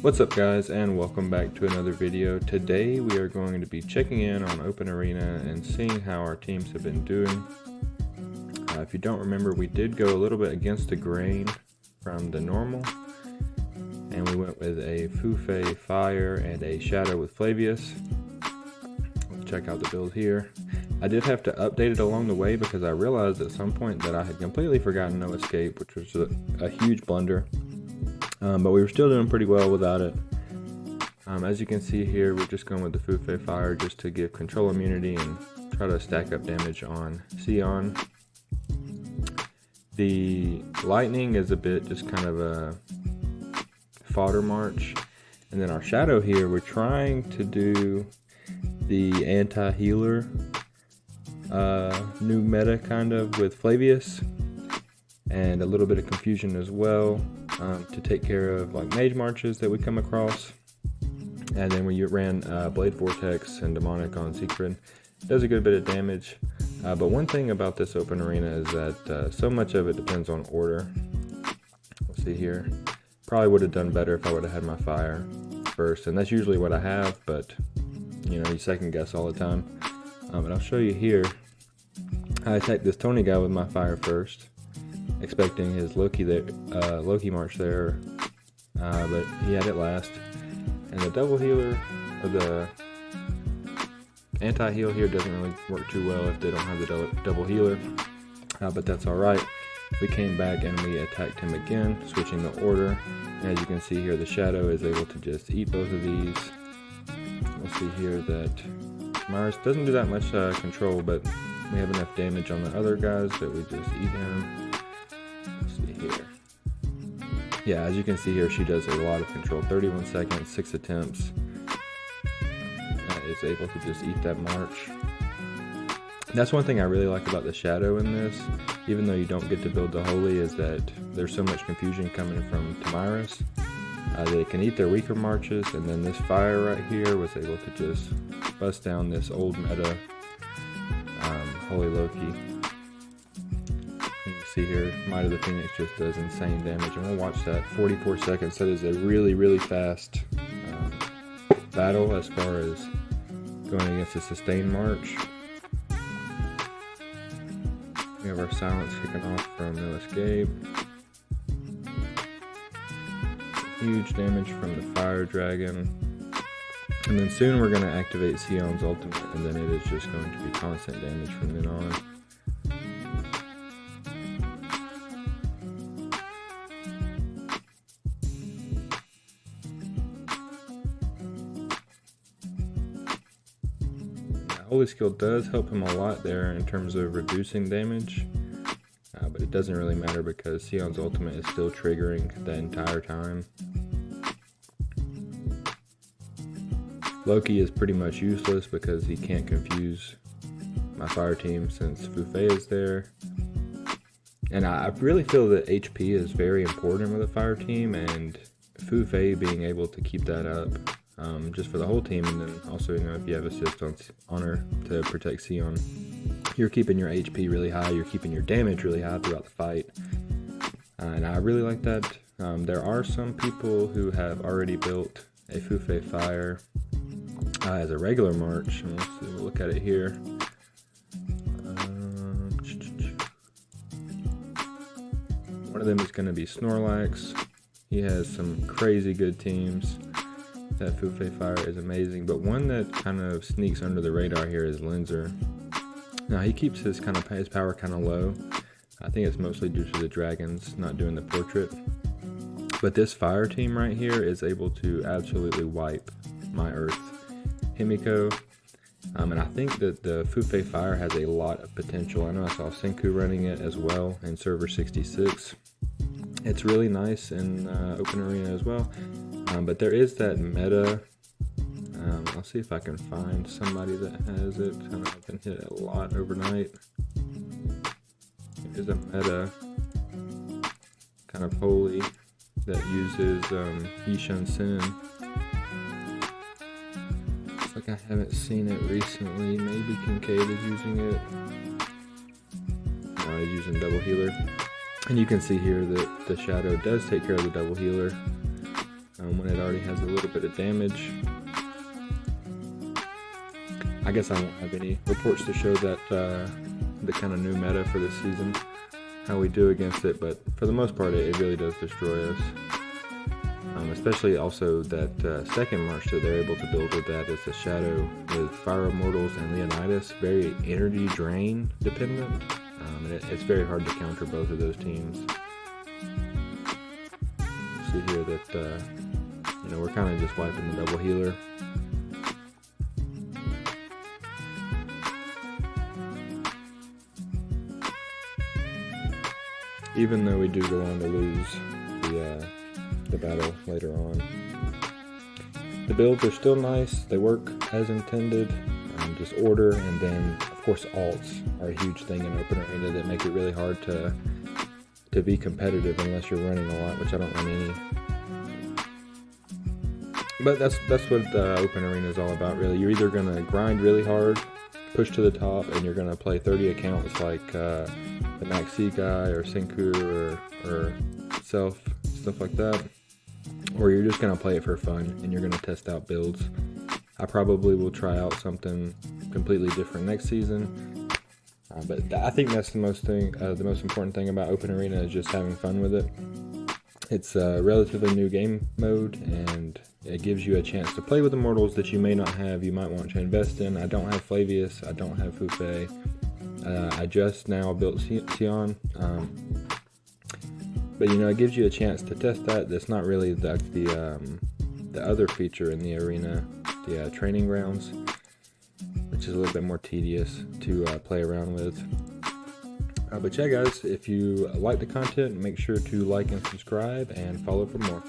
What's up guys, and welcome back to another video. Today we are going to be checking in on Open Arena and seeing how our teams have been doing. If you don't remember, we did go a little bit against the grain from the normal, and we went with a Fu Fei Fire and a Shadow with Flavius. Let's check out the build here. I did have to update it along the way because I realized at some point that I had completely forgotten No Escape, which was a huge blunder. But we were still doing pretty well without it. As you can see here, we're just going with the Fu Fei Fire just to give control immunity and try to stack up damage on Sion. The Lightning is a bit just kind of a fodder march. And then our Shadow here, we're trying to do the anti-healer new meta kind of with Flavius. And a little bit of confusion as well to take care of like mage marches that we come across. And then when you ran Blade Vortex and Demonic on Secret, it does a good bit of damage. But one thing about this open arena is that so much of it depends on order. Let's see here. Probably would have done better if I would have had my fire first, and that's usually what I have, but you know, you second guess all the time. But I'll show you here. I attacked this Tony guy with my fire first, expecting his Loki march there, but he had it last. And the double healer, or the anti-heal here, doesn't really work too well if they don't have the double healer, but that's alright. We came back and we attacked him again, switching the order. And as you can see here, the Shadow is able to just eat both of these. We'll see here that Mars doesn't do that much control, but we have enough damage on the other guys that we just eat him. Let's see here. Yeah, as you can see here, she does a lot of control. 31 seconds, 6 attempts. Is able to just eat that march. That's one thing I really like about the Shadow in this, even though you don't get to build the Holy, is that there's so much confusion coming from Tamiris. They can eat their weaker marches, and then this Fire right here was able to just bust down this old meta Holy Loki. You can see here, Might of the Phoenix just does insane damage, and we'll watch that. 44 seconds, that is a really fast battle as far as going against a sustained march. We have our Silence kicking off from No Escape. Huge damage from the Fire Dragon. And then soon we're going to activate Sion's ultimate, and then it is just going to be constant damage from then on. Holy Skill does help him a lot there in terms of reducing damage, but it doesn't really matter because Sion's ultimate is still triggering the entire time. Loki is pretty much useless because he can't confuse my fire team since Fu Fei is there. And I really feel that HP is very important with a fire team, and Fu Fei being able to keep that up just for the whole team, and then also, you know, if you have assist on her to protect Sion, you're keeping your HP really high, you're keeping your damage really high throughout the fight, and I really like that. There are some people who have already built a Fu Fei Fire as a regular march, and we'll look at it here. One of them is going to be Snorlax. He has some crazy good teams. That Fu Fei Fire is amazing, but one that kind of sneaks under the radar here is Linzer. Now he keeps his power kind of low. I think it's mostly due to the dragons not doing the portrait. But this fire team right here is able to absolutely wipe my Earth Himiko. And I think that the Fu Fei Fire has a lot of potential. I know I saw Senku running it as well in server 66. It's really nice in open arena as well. But there is that meta. I'll see if I can find somebody that has it. I know I've been hit a lot overnight. There's a meta kind of holy that uses Yishun Sin. Looks like I haven't seen it recently. Maybe Kincaid is using it. No, he's using double healer. And you can see here that the Shadow does take care of the double healer. when it already has a little bit of damage. I guess I won't have any reports to show that the kind of new meta for this season, how we do against it, but for the most part it really does destroy us. Especially also that second march that they're able to build with that is the Shadow with Fire Immortals and Leonidas, very energy drain dependent. It's very hard to counter both of those teams. See here that we're kind of just wiping the double healer. Even though we do go on to lose the battle later on. The builds are still nice, they work as intended, just order, and then of course alts are a huge thing in Open Arena that make it really hard to be competitive unless you're running a lot, which I don't run any. But that's what Open Arena is all about, really. You're either going to grind really hard, push to the top, and you're going to play 30 accounts like the Maxi guy or Senku or Self, stuff like that, or you're just going to play it for fun and you're going to test out builds. I probably will try out something completely different next season, but I think that's the most important thing about Open Arena is just having fun with it. It's a relatively new game mode, and it gives you a chance to play with immortals that you may not have, you might want to invest in. I don't have Flavius, I don't have Fufei. I just now built Sion, but it gives you a chance to test that. That's not really the other feature in the arena, the training grounds, which is a little bit more tedious to play around with. But yeah, guys, if you like the content, make sure to like and subscribe and follow for more.